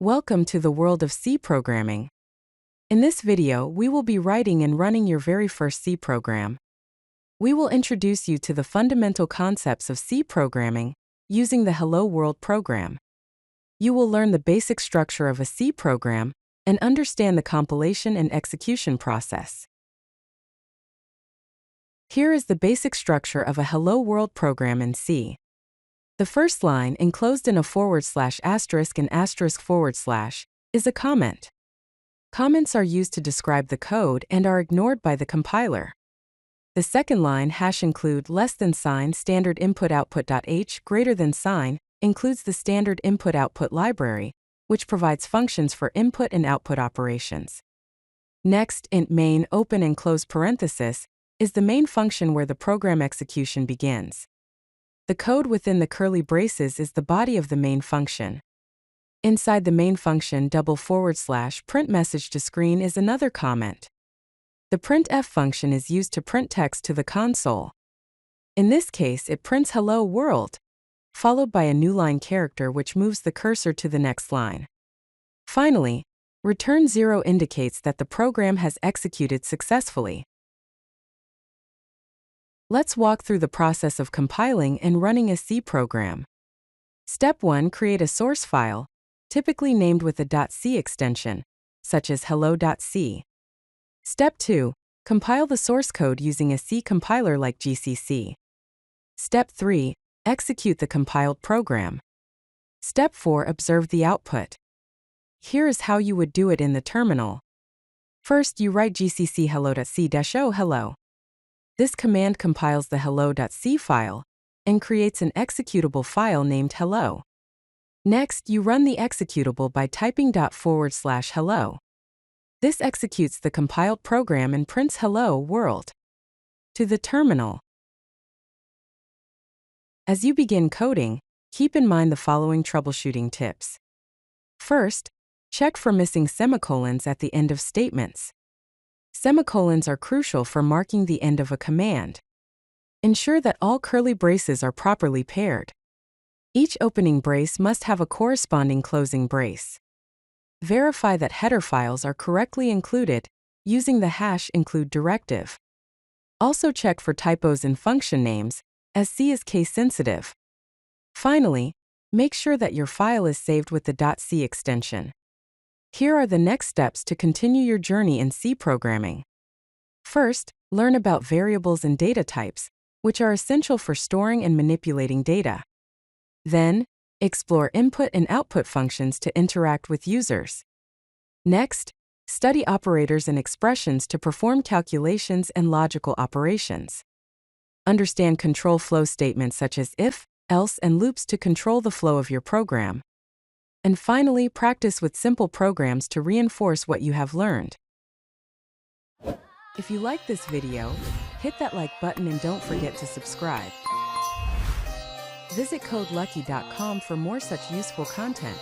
Welcome to the world of C programming. In this video, we will be writing and running your very first C program. We will introduce you to the fundamental concepts of C programming using the Hello World program. You will learn the basic structure of a C program and understand the compilation and execution process. Here is the basic structure of a Hello World program in C. The first line, enclosed in a **** and ***, is a comment. Comments are used to describe the code and are ignored by the compiler. The second line, #include sign standard input output.h greater than sign, includes the standard input-output library, which provides functions for input and output operations. Next, int main open and close parenthesis is the main function where the program execution begins. The code within the curly braces is the body of the main function. Inside the main function, *print message to screen is another comment. The printf function is used to print text to the console. In this case, it prints Hello World, followed by a new line character which moves the cursor to the next line. Finally, return 0 indicates that the program has executed successfully. Let's walk through the process of compiling and running a C program. Step 1. Create a source file, typically named with a .c extension, such as hello.c. Step 2. Compile the source code using a C compiler like GCC. Step 3. Execute the compiled program. Step 4. Observe the output. Here is how you would do it in the terminal. First, you write gcc hello.c-o hello. This command compiles the hello.c file and creates an executable file named hello. Next, you run the executable by typing *hello. This executes the compiled program and prints Hello World to the terminal. As you begin coding, keep in mind the following troubleshooting tips. First, check for missing semicolons at the end of statements. Semicolons are crucial for marking the end of a command. Ensure that all curly braces are properly paired. Each opening brace must have a corresponding closing brace. Verify that header files are correctly included using the #include directive. Also check for typos in function names, as C is case-sensitive. Finally, make sure that your file is saved with the .c extension. Here are the next steps to continue your journey in C programming. First, learn about variables and data types, which are essential for storing and manipulating data. Then, explore input and output functions to interact with users. Next, study operators and expressions to perform calculations and logical operations. Understand control flow statements such as if, else, and loops to control the flow of your program. And finally, practice with simple programs to reinforce what you have learned. If you like this video, hit that like button and don't forget to subscribe. Visit CodeLucky.com for more such useful content.